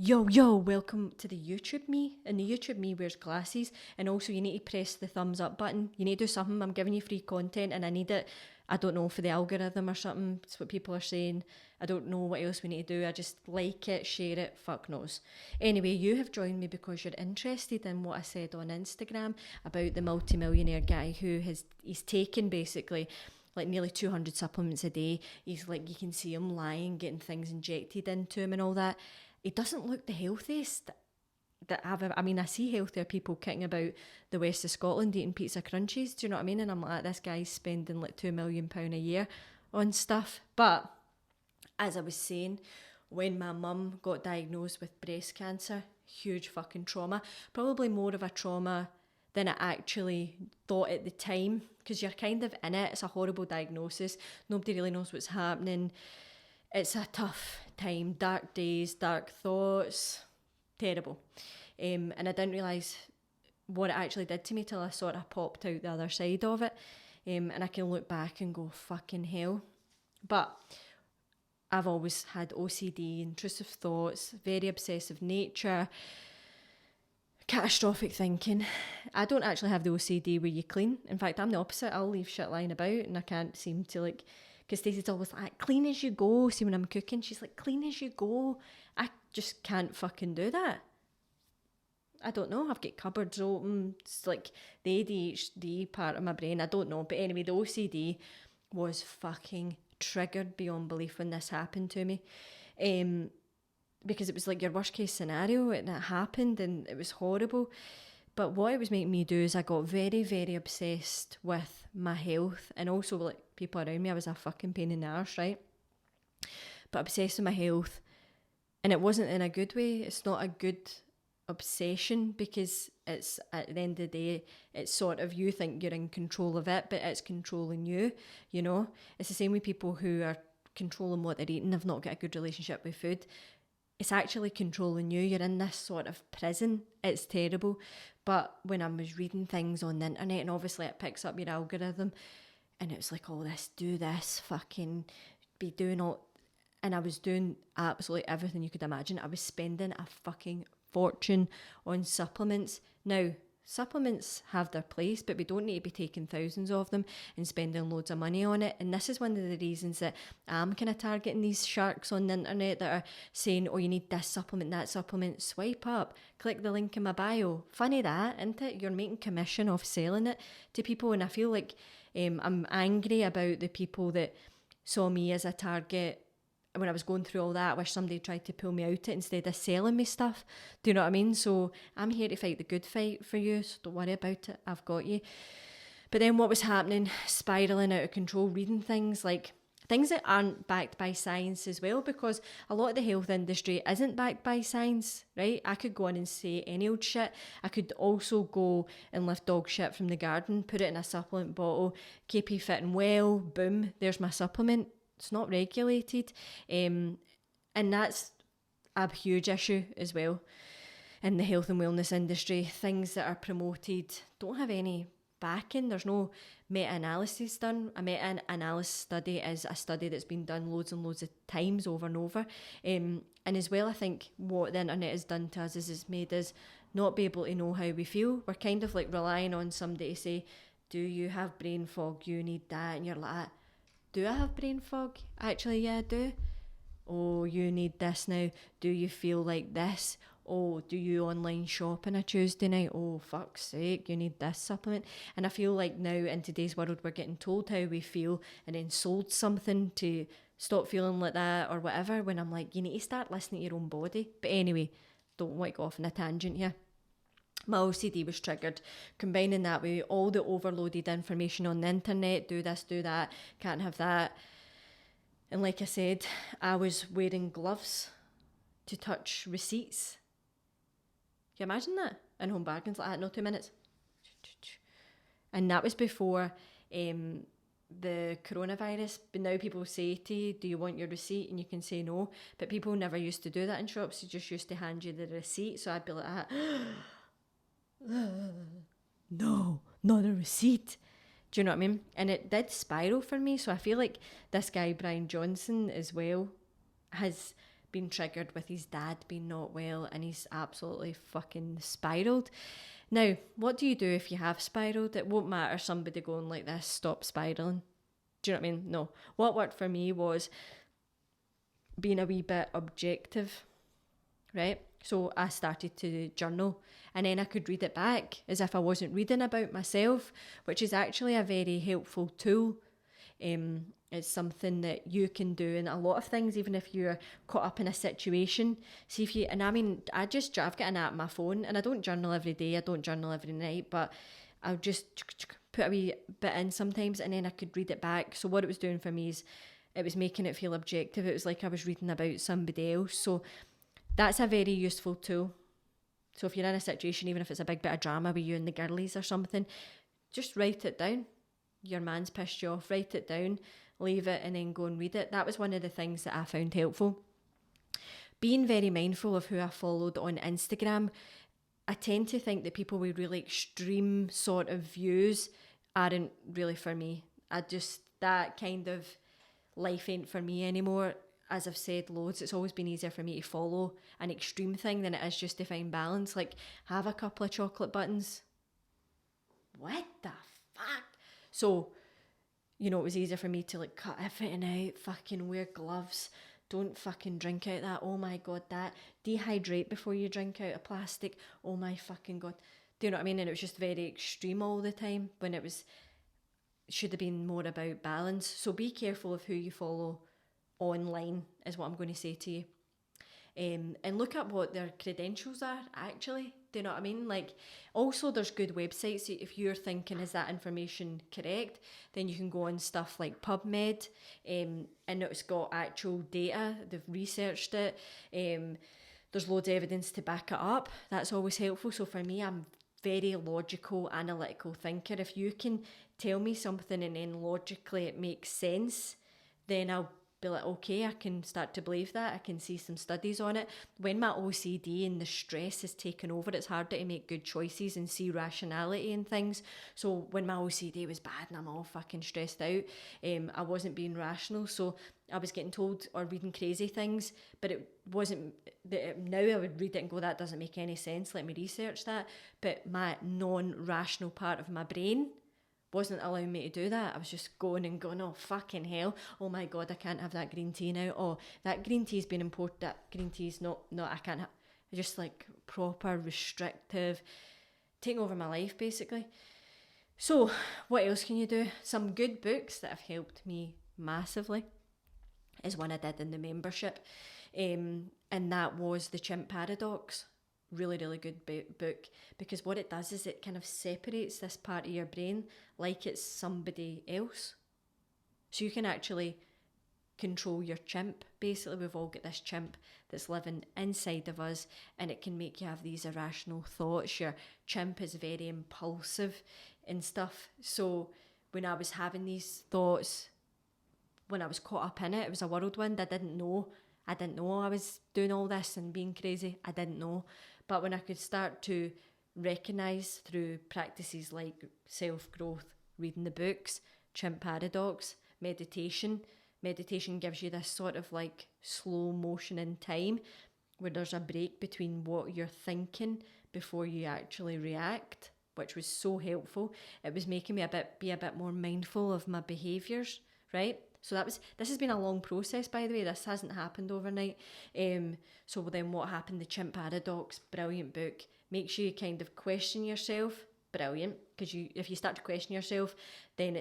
Yo, welcome to the YouTube me. And the YouTube me wears glasses. And also, you need to press the thumbs up button. You need to do something. I'm giving you free content and I need it. I don't know, for the algorithm or something. It's what people are saying. I don't know what else we need to do. I just like it, share it, fuck knows. Anyway, you have joined me because you're interested in what I said on Instagram about the multimillionaire guy he's taken basically like nearly 200 supplements a day. He's like, you can see him lying, getting things injected into him and all that. He doesn't look the healthiest that I've ever. I mean, I see healthier people kicking about the west of Scotland eating pizza crunchies. Do you know what I mean? And I'm like, this guy's spending like £2 million a year on stuff. But as I was saying, when my mum got diagnosed with breast cancer, huge fucking trauma. Probably more of a trauma than I actually thought at the time, because you're kind of in it. It's a horrible diagnosis. Nobody really knows what's happening. It's a tough time, dark days, dark thoughts, terrible. And I didn't realise what it actually did to me till I sort of popped out the other side of it. And I can look back and go, fucking hell. But I've always had OCD, intrusive thoughts, very obsessive nature, catastrophic thinking. I don't actually have the OCD where you clean. In fact, I'm the opposite. I'll leave shit lying about and I can't seem to like... Because Stacey's always like, clean as you go. See, when I'm cooking, she's like, clean as you go. I just can't fucking do that. I don't know. I've got cupboards open. It's like the ADHD part of my brain. I don't know. But anyway, the OCD was fucking triggered beyond belief when this happened to me. Because it was like your worst case scenario and it happened and it was horrible. But what it was making me do is I got very, very obsessed with my health and also like people around me. I was a fucking pain in the arse, right? But obsessed with my health. And it wasn't in a good way. It's not a good obsession because it's at the end of the day, it's sort of you think you're in control of it, but it's controlling you, you know? It's the same with people who are controlling what they're eating, have not got a good relationship with food. It's actually controlling you. You're in this sort of prison. It's terrible. But when I was reading things on the internet, and obviously it picks up your algorithm, and it was like, oh, do this, fucking be doing all... And I was doing absolutely everything you could imagine. I was spending a fucking fortune on supplements. Now, supplements have their place, but we don't need to be taking thousands of them and spending loads of money on it. And this is one of the reasons that I'm kind of targeting these sharks on the internet that are saying, oh, you need this supplement, that supplement. Swipe up, click the link in my bio. Funny that, isn't it? You're making commission off selling it to people. And I feel like I'm angry about the people that saw me as a target. When I was going through all that, I wish somebody tried to pull me out it instead of selling me stuff. Do you know what I mean? So I'm here to fight the good fight for you, so don't worry about it. I've got you. But then what was happening, spiralling out of control, reading things like things that aren't backed by science as well, because a lot of the health industry isn't backed by science, right? I could go on and say any old shit. I could also go and lift dog shit from the garden, put it in a supplement bottle, KP Fit and Well, boom, there's my supplement. It's not regulated. And that's a huge issue as well in the health and wellness industry. Things that are promoted don't have any backing. There's no meta-analysis done. A meta-analysis study is a study that's been done loads and loads of times over and over. And as well, I think what the internet has done to us is it's made us not be able to know how we feel. We're kind of like relying on somebody to say, do you have brain fog? You need that. And you're like, do I have brain fog? Actually, yeah, I do. Oh, you need this now. Do you feel like this? Oh, do you online shop on a Tuesday night? Oh, fuck's sake, you need this supplement. And I feel like now in today's world, we're getting told how we feel and then sold something to stop feeling like that or whatever, when I'm like, you need to start listening to your own body. But anyway, don't want to go off on a tangent here. My OCD was triggered. Combining that with all the overloaded information on the internet, do this, do that, can't have that. And like I said, I was wearing gloves to touch receipts. Can you imagine that? In home bargains like that, no 2 minutes. And that was before the coronavirus. But now people say to you, do you want your receipt? And you can say no. But people never used to do that in shops. They just used to hand you the receipt. So I'd be like, no, not a receipt. Do you know what I mean? And it did spiral for me. So I feel like this guy, Brian Johnson, as well, has been triggered with his dad being not well, and he's absolutely fucking spiraled. Now, what do you do if you have spiraled? It won't matter somebody going like this, stop spiraling. Do you know what I mean? No. What worked for me was being a wee bit objective, right? So I started to journal, and then I could read it back as if I wasn't reading about myself, which is actually a very helpful tool. It's something that you can do in a lot of things, even if you're caught up in a situation. See if you, and I mean, I've got an app on my phone, and I don't journal every day, I don't journal every night, but I'll just put a wee bit in sometimes, and then I could read it back. So what it was doing for me is it was making it feel objective. It was like I was reading about somebody else. So that's a very useful tool. So if you're in a situation, even if it's a big bit of drama with you and the girlies or something, just write it down. Your man's pissed you off, write it down, leave it, and then go and read it. That was one of the things that I found helpful. Being very mindful of who I followed on Instagram. I tend to think that people with really extreme sort of views aren't really for me. That kind of life ain't for me anymore. As I've said loads, it's always been easier for me to follow an extreme thing than it is just to find balance. Like, have a couple of chocolate buttons. What the fuck? So, you know, it was easier for me to like cut everything out, fucking wear gloves, don't fucking drink out that, oh my god, that, dehydrate before you drink out of plastic, oh my fucking god. Do you know what I mean? And it was just very extreme all the time when it should have been more about balance. So be careful of who you follow online is what I'm going to say to you. And look at what their credentials are actually. Do you know what I mean? Like, also there's good websites. If you're thinking, is that information correct? Then you can go on stuff like PubMed, and it's got actual data. They've researched it. There's loads of evidence to back it up. That's always helpful. So for me, I'm very logical, analytical thinker. If you can tell me something and then logically it makes sense, then I'll be like, okay, I can start to believe that. I can see some studies on it. When my OCD and the stress is taken over, it's harder to make good choices and see rationality in things. So when my OCD was bad and I'm all fucking stressed out, I wasn't being rational. So I was getting told or reading crazy things, but it wasn't, now I would read it and go, that doesn't make any sense, let me research that. But my non-rational part of my brain wasn't allowing me to do that. I was just going, oh fucking hell, oh my god, I can't have that green tea now, oh that green tea's been imported, that green tea's no, I can't have, just like proper restrictive, taking over my life basically. So what else can you do? Some good books that have helped me massively is one I did in the membership, and that was The Chimp Paradox. Really, really good book, because what it does is it kind of separates this part of your brain like it's somebody else. So you can actually control your chimp. Basically, we've all got this chimp that's living inside of us, and it can make you have these irrational thoughts. Your chimp is very impulsive and stuff. So when I was having these thoughts, when I was caught up in it, it was a whirlwind. I didn't know I was doing all this and being crazy. I didn't know. But when I could start to recognise through practices like self-growth, reading the books, Chimp Paradox, meditation gives you this sort of like slow motion in time where there's a break between what you're thinking before you actually react, which was so helpful. It was making me be a bit more mindful of my behaviours, right? So this has been a long process, by the way. This hasn't happened overnight. So then what happened? The Chimp Paradox, brilliant book. Makes you kind of question yourself. Brilliant. Because if you start to question yourself, then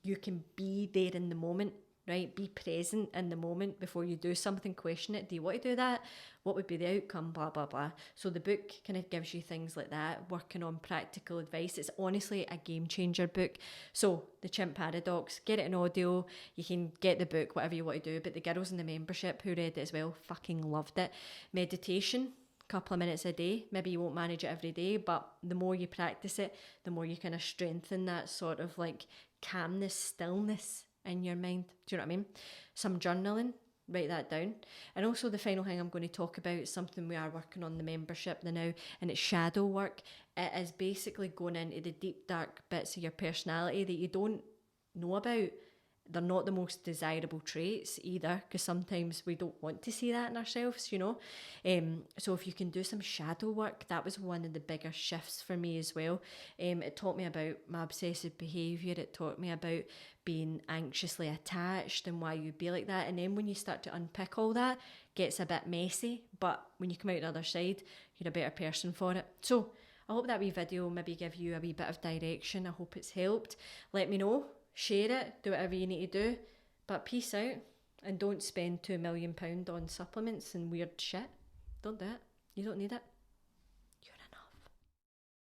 you can be there in the moment, right? Be present in the moment before you do something. Question it. Do you want to do that? What would be the outcome? Blah, blah, blah. So the book kind of gives you things like that, working on practical advice. It's honestly a game changer book. So The Chimp Paradox, get it in audio. You can get the book, whatever you want to do. But the girls in the membership who read it as well fucking loved it. Meditation, couple of minutes a day. Maybe you won't manage it every day, but the more you practice it, the more you kind of strengthen that sort of like calmness, stillness in your mind. Do you know what I mean? Some journaling, write that down. And also the final thing I'm going to talk about is something we are working on the membership now, and it's shadow work. It is basically going into the deep dark bits of your personality that you don't know about, they're not the most desirable traits either, because sometimes we don't want to see that in ourselves, you know. So if you can do some shadow work, that was one of the bigger shifts for me as well. It taught me about my obsessive behaviour. It taught me about being anxiously attached and why you'd be like that. And then when you start to unpick all that, it gets a bit messy. But when you come out the other side, you're a better person for it. So I hope that wee video maybe give you a wee bit of direction. I hope it's helped. Let me know. Share it. Do whatever you need to do. But peace out. And don't spend £2 million on supplements and weird shit. Don't do it. You don't need it.